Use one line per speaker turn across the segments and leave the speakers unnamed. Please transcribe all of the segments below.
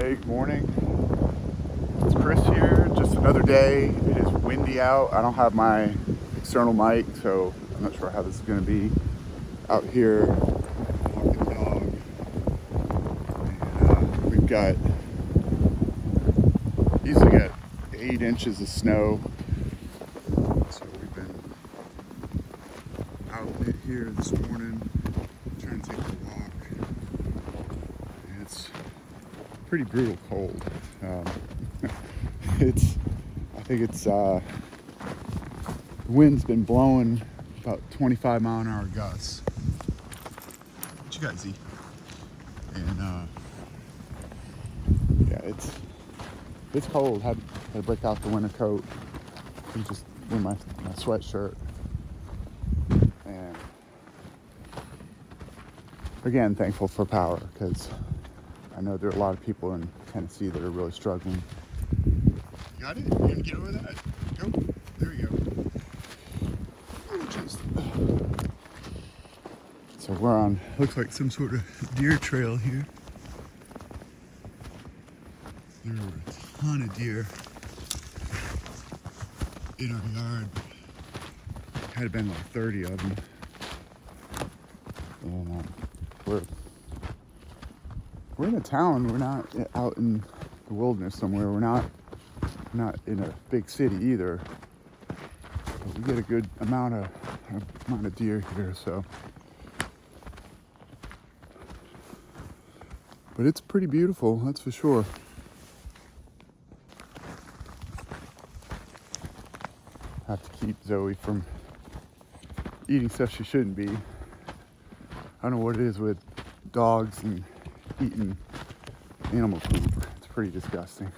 Hey, good morning. It's Chris here. Just another day. It is windy out. I don't have my external mic, so I'm not sure how this is going to be out here. Walking the dog. And we've got easily got 8 inches of snow. So we've been out here this morning trying to take a walk. And it's pretty brutal cold. I think the wind's been blowing about 25 mile an hour gusts. What you got, Z? And yeah, it's cold. Had to break out the winter coat and just wear my sweatshirt. And again, thankful for power, because I know there are a lot of people in Tennessee that are really struggling. You got it? You gonna get over that? Go. There you go. Oh, jeez. So we're on, looks like some sort of deer trail here. There were a ton of deer in our yard. Had been like 30 of them. And we're in a town. We're not out in the wilderness somewhere. We're not in a big city either. But we get a good amount of deer here, so. But it's pretty beautiful, that's for sure. Have to keep Zoe from eating stuff she shouldn't be. I don't know what it is with dogs and eating animal food. It's pretty disgusting.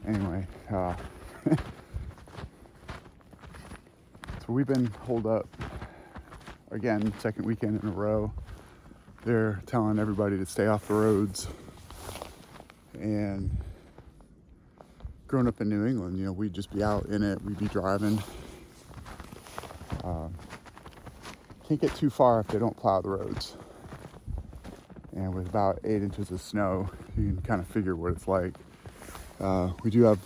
Anyway, so we've been holed up again, second weekend in a row. They're telling everybody to stay off the roads. And growing up in New England, we'd just be out in it, we'd be driving. Can't get too far if they don't plow the roads. And with about 8 inches of snow, you can kind of figure what it's like. We do have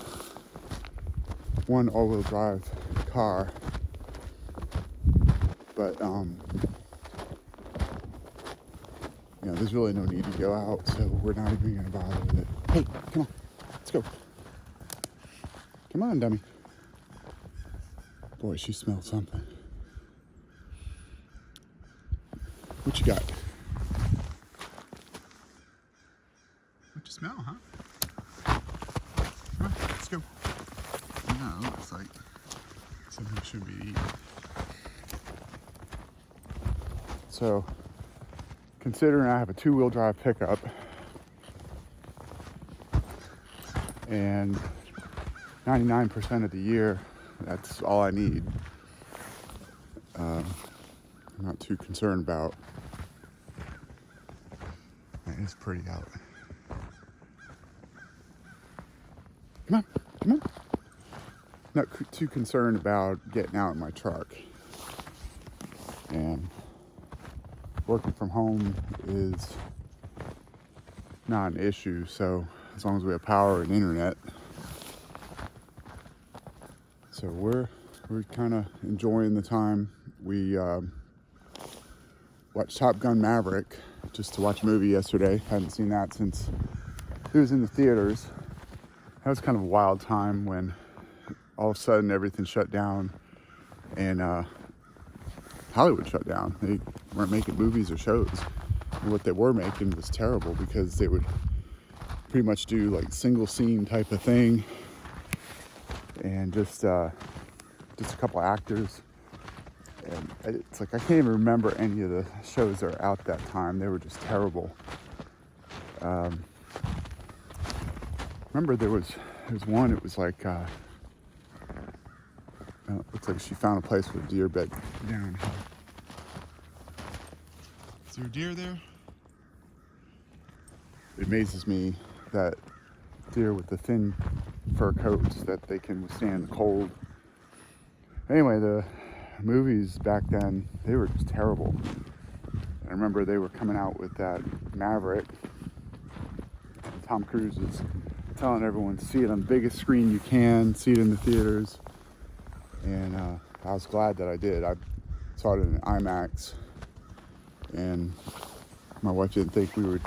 one all-wheel drive car, but there's really no need to go out, so we're not even going to bother with it. Hey, come on, let's go. Come on, dummy. Boy, she smells something. What you got? What you smell, huh? Come on, let's go. No, it looks like something should be eaten. So, considering I have a 2-wheel drive pickup and 99% of the year, that's all I need. I'm not too concerned about. It's pretty out. Come on. Not too concerned about getting out in my truck. And working from home is not an issue, so as long as we have power and internet. So we're kind of enjoying the time. We watched Top Gun Maverick just to watch a movie yesterday. Hadn't seen that since it was in the theaters. That was kind of a wild time when all of a sudden everything shut down and Hollywood shut down. They weren't making movies or shows. And what they were making was terrible, because they would pretty much do like single scene type of thing, and just a couple actors. And it's like I can't even remember any of the shows that were out that time. They were just terrible. Remember there was one. It was like looks like she found a place with a deer bed down. Is there a deer there? It amazes me that deer with the thin fur coats, that they can withstand the cold. Anyway, the movies back then, they were just terrible. I remember they were coming out with that Maverick, Tom Cruise is telling everyone to see it on the biggest screen you can, see it in the theaters. And I was glad that I did. I saw it in IMAX, and my wife didn't think we would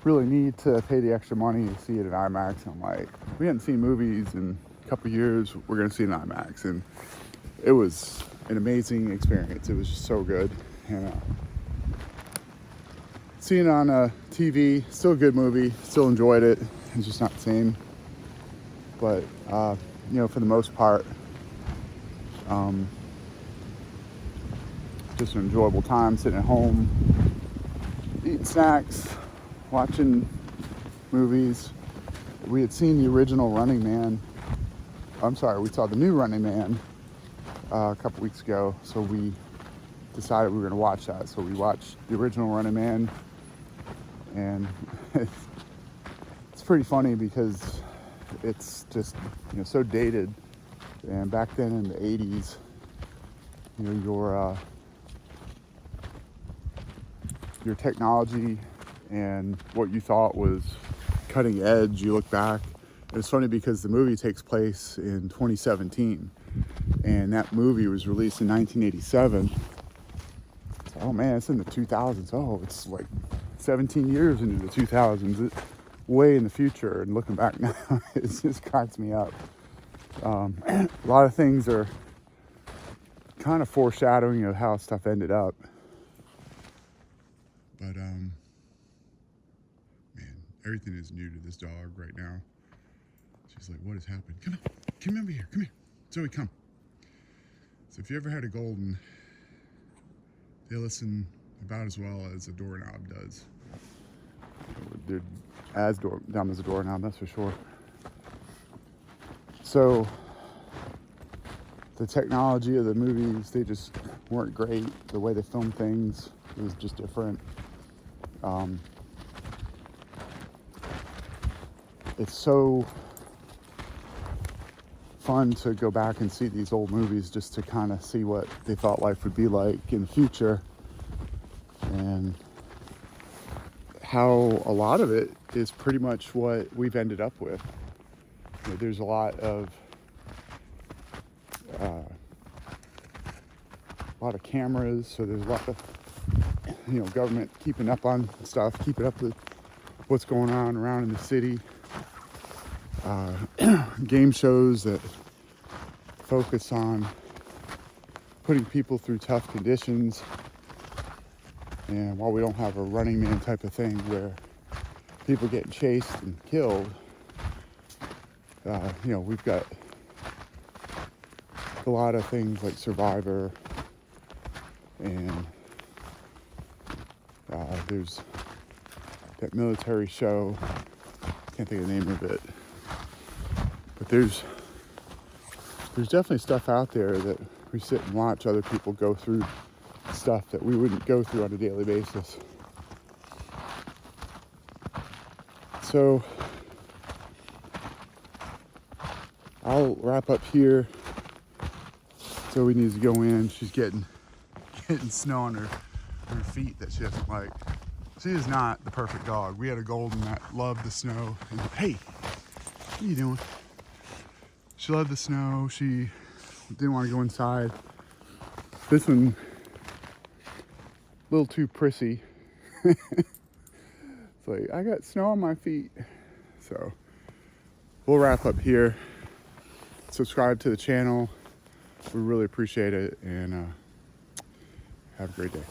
really need to pay the extra money to see it in IMAX. I'm like, we hadn't seen movies in a couple years, we're gonna see it in IMAX. And it was an amazing experience. It was just so good. And seeing it on TV, still a good movie, still enjoyed it. It's just not the same. But, for the most part, just an enjoyable time sitting at home, eating snacks, watching movies. We had seen the original Running Man. We saw the new Running Man a couple weeks ago, so we decided we were going to watch that. So we watched the original Running Man, and it's pretty funny because it's just so dated. And back then in the 80s, your technology and what you thought was cutting edge, you look back. It's funny because the movie takes place in 2017, and that movie was released in 1987. So, oh man, it's in the 2000s. Oh, it's like 17 years into the 2000s. It's way in the future, and looking back now, it just cracks me up. A lot of things are kind of foreshadowing of how stuff ended up. But, man, everything is new to this dog right now. She's like, what has happened? Come over here, come here. Zoe, come. So if you ever had a golden, they listen about as well as a doorknob does. They're as dumb as a doorknob, that's for sure. So the technology of the movies, they just weren't great. The way they filmed things was just different. It's so fun to go back and see these old movies just to kind of see what they thought life would be like in the future, and how a lot of it is pretty much what we've ended up with. There's a lot of cameras, so there's a lot of government keeping up on stuff, keeping up with what's going on around in the city. Game shows that focus on putting people through tough conditions. And while we don't have a Running Man type of thing where people getting chased and killed, we've got a lot of things like Survivor, and there's that military show, can't think of the name of it, but there's definitely stuff out there that we sit and watch other people go through, stuff that we wouldn't go through on a daily basis. So I'll wrap up here. Zoe needs to go in. She's getting snow on her feet that she doesn't like. She is not the perfect dog. We had a golden that loved the snow. And, hey, what are you doing? She loved the snow. She didn't want to go inside. This one, a little too prissy. It's like, I got snow on my feet. So we'll wrap up here. Subscribe to the channel. We really appreciate it, and have a great day.